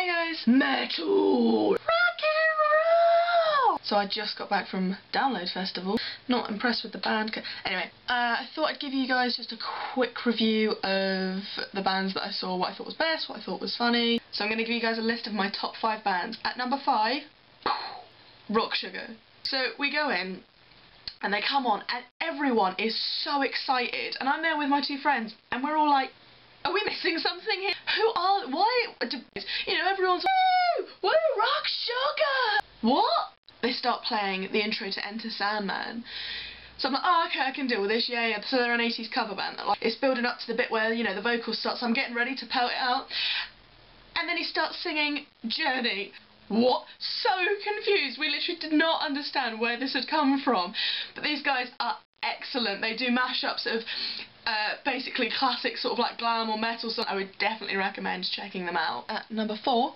Hey guys, metal, rock and roll. So I just got back from Download Festival. Not impressed with the band. Anyway, I thought I'd give you guys just a quick review of the bands that I saw, what I thought was best, what I thought was funny. So I'm going to give you guys a list of my top 5 bands. At number 5, Rock Sugar. So we go in, and they come on, and everyone is so excited. And I'm there with my 2 friends, and we're all like, are we missing something here? Why? You know, everyone's like, woo, Rock Sugar! What? They start playing the intro to Enter Sandman. So I'm like, oh, okay, I can deal with this, yeah. So they're an 80s cover band. Like, it's building up to the bit where, you know, the vocals start, so I'm getting ready to pelt it out. And then he starts singing Journey. What? So confused. We literally did not understand where this had come from. But these guys are excellent. They do mashups of basically classic sort of like glam or metal songs. I would definitely recommend checking them out. At number 4,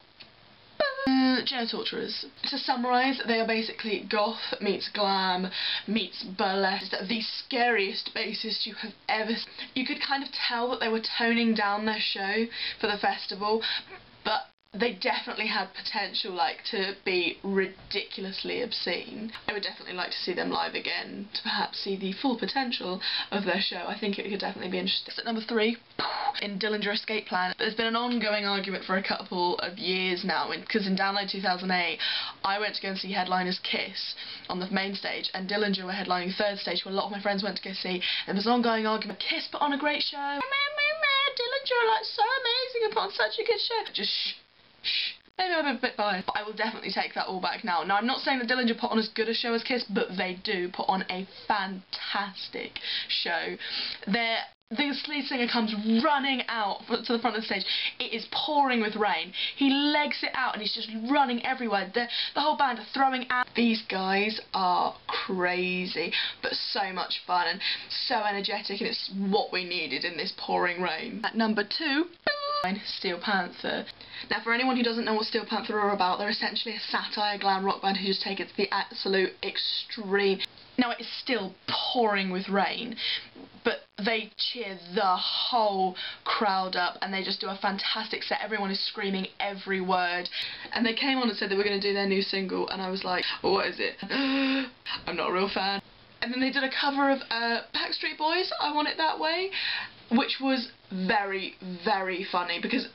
Genitorturers. To summarise, they are basically goth meets glam meets burlesque. The scariest bassists you have ever seen. You could kind of tell that they were toning down their show for the festival, but they definitely had potential, like, to be ridiculously obscene. I would definitely like to see them live again to perhaps see the full potential of their show. I think it could definitely be interesting. At number 3, in Dillinger Escape Plan. There's been an ongoing argument for a couple of years now, because in Download 2008 I went to go and see headliners Kiss on the main stage, and Dillinger were headlining 3rd stage, where a lot of my friends went to go see, and there was an ongoing argument. Kiss put on a great show. Dillinger are like so amazing and put on such a good show. Just shh. Maybe I'm a bit biased, but I will definitely take that all back now. Now, I'm not saying that Dillinger put on as good a show as Kiss, but they do put on a fantastic show. The lead singer comes running out to the front of the stage. It is pouring with rain. He legs it out and he's just running everywhere. The whole band are throwing out. These guys are crazy, but so much fun and so energetic, and it's what we needed in this pouring rain. At number 2, Steel Panther. Now, for anyone who doesn't know what Steel Panther are about, they're essentially a satire glam rock band who just take it to the absolute extreme. Now, it is still pouring with rain, but they cheer the whole crowd up, and they just do a fantastic set. Everyone is screaming every word. And they came on and said they were going to do their new single, and I was like, well, what is it? I'm not a real fan. And then they did a cover of Backstreet Boys, I Want It That Way, which was very, very funny, because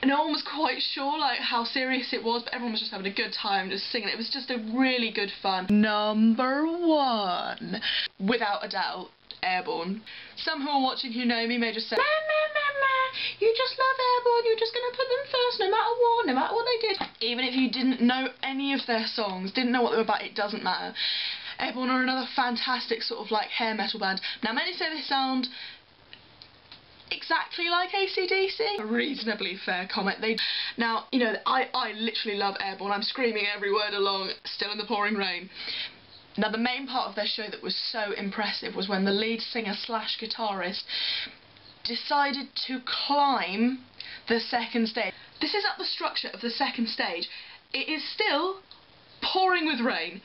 no one was quite sure like how serious it was, but everyone was just having a good time just singing. It was just a really good fun. Number 1, without a doubt, Airborne. Some who are watching who know me may just say, you just love Airborne, you're just going to put them first no matter what they did. Even if you didn't know any of their songs, didn't know what they were about, it doesn't matter. Airborne are another fantastic sort of like hair metal band. Now, many say they sound exactly like AC/DC. A reasonably fair comment. Now, you know, I literally love Airborne. I'm screaming every word along, still in the pouring rain. Now, the main part of their show that was so impressive was when the lead singer / guitarist decided to climb the 2nd stage. This is at the structure of the 2nd stage. It is still pouring with rain,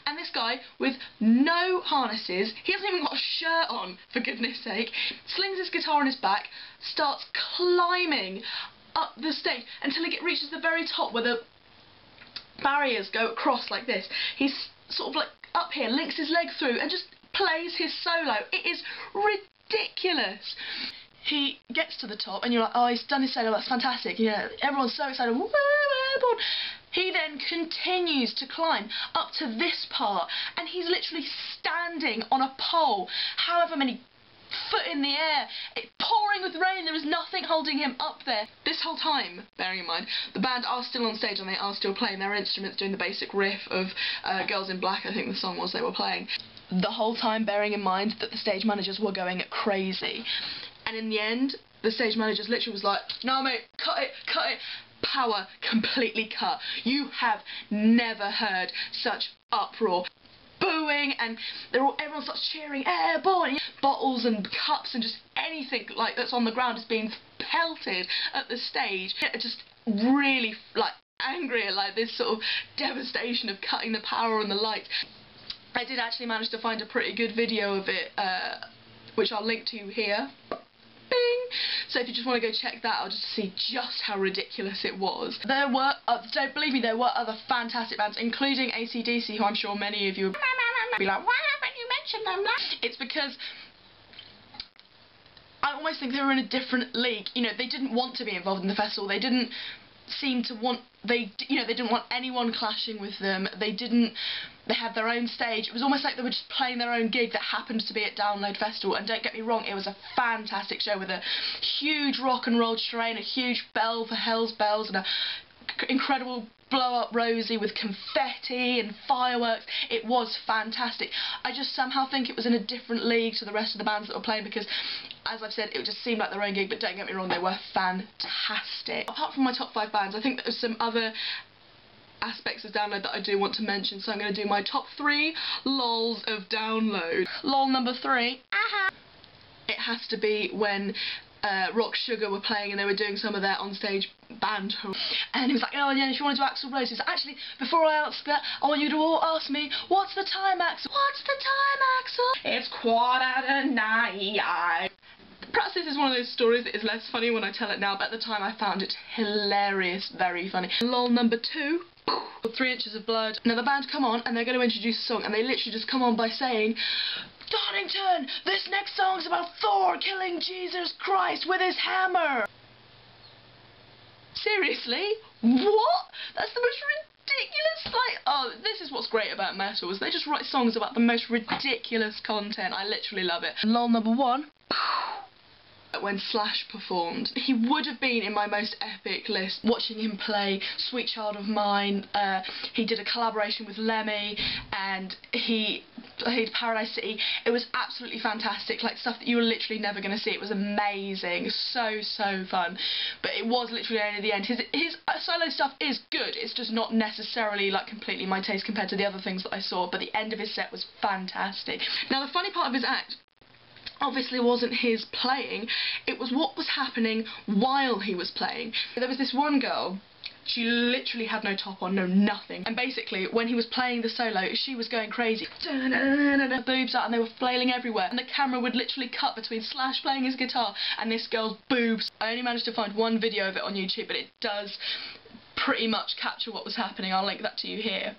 and this guy with no harnesses, he hasn't even got a shirt on, for goodness sake, slings his guitar on his back, starts climbing up the stage until he reaches the very top where the barriers go across like this. He's sort of like up here, links his leg through and just plays his solo. It is ridiculous. He gets to the top and you're like, oh, he's done his solo, that's fantastic, you know, everyone's so excited, woo, Airborne. He then continues to climb up to this part, and he's literally standing on a pole, however many foot in the air. It's pouring with rain, there is nothing holding him up there. This whole time, bearing in mind, the band are still on stage and they are still playing their instruments, doing the basic riff of Girls in Black, I think the song was they were playing. The whole time bearing in mind that the stage managers were going crazy. And in the end, the stage managers literally was like, no mate, cut it. Power completely cut. You have never heard such uproar. Booing, and everyone starts cheering, Airborne! Bottles and cups and just anything like that's on the ground is being pelted at the stage. Just really like angry at like this sort of devastation of cutting the power and the light. I did actually manage to find a pretty good video of it, which I'll link to here. Bing! So if you just want to go check that out just to see just how ridiculous it was. There were, don't believe me, there were other fantastic bands, including AC/DC, who I'm sure many of you would be like, why haven't you mentioned them? It's because I almost think they were in a different league. You know, they didn't want to be involved in the festival. They didn't seem to want, they didn't want anyone clashing with them. They had their own stage. It was almost like they were just playing their own gig that happened to be at Download Festival. And don't get me wrong, it was a fantastic show with a huge rock and roll train, a huge bell for Hell's Bells, and a incredible blow-up Rosie with confetti and fireworks. It was fantastic. I just somehow think it was in a different league to the rest of the bands that were playing because, as I've said, it just seemed like their own gig, but don't get me wrong, they were fantastic. Apart from my top 5 bands, I think there's some other aspects of Download that I do want to mention, so I'm going to do my top 3 lols of Download. Lol number 3, it has to be when Rock Sugar were playing and they were doing some of their onstage band, and he was like, oh yeah, if you want to do Axl Rose, he's like, actually, before I ask that, I want you to all ask me, what's the time, Axl? What's the time, Axl? It's 9:15. Perhaps this is one of those stories that is less funny when I tell it now, but at the time I found it hilarious, very funny. Lol number 2, 3 Inches of Blood. Now the band come on and they're going to introduce a song, and they literally just come on by saying, Donington, this next song's about Thor killing Jesus Christ with his hammer. Seriously? What? That's the most ridiculous, like, oh, this is what's great about metal, is they just write songs about the most ridiculous content. I literally love it. Lol number 1. When Slash performed, he would have been in my most epic list. Watching him play Sweet Child of Mine, he did a collaboration with Lemmy, and he played Paradise City. It was absolutely fantastic, like stuff that you were literally never going to see. It was amazing, so fun, but it was literally only the end. His solo stuff is good, it's just not necessarily like completely my taste compared to the other things that I saw, but the end of his set was fantastic. Now the funny part of his act obviously wasn't his playing, it was what was happening while he was playing. There was this one girl, she literally had no top on, no nothing, and basically when he was playing the solo she was going crazy, boobs out, and they were flailing everywhere, and the camera would literally cut between Slash playing his guitar and this girl's boobs. I only managed to find one video of it on YouTube, but it does pretty much capture what was happening. I'll link that to you here.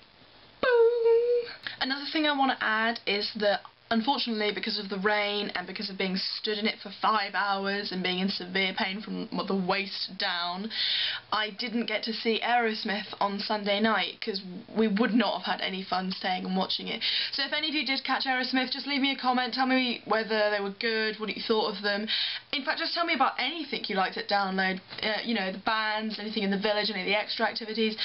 Boom! Another thing I want to add is that unfortunately, because of the rain and because of being stood in it for 5 hours and being in severe pain from the waist down, I didn't get to see Aerosmith on Sunday night because we would not have had any fun staying and watching it. So if any of you did catch Aerosmith, just leave me a comment, tell me whether they were good, what you thought of them. In fact, just tell me about anything you liked at Download, you know, the bands, anything in the village, any of the extra activities.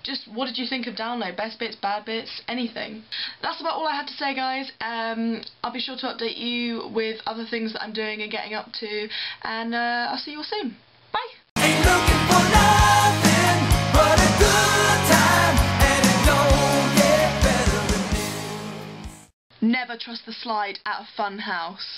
Just what did you think of Download? Best bits, bad bits, anything. That's about all I had to say, guys. I'll be sure to update you with other things that I'm doing and getting up to, and I'll see you all soon. Bye! Ain't looking for nothing but a good time, and it don't get better than this. Never trust the slide at a fun house.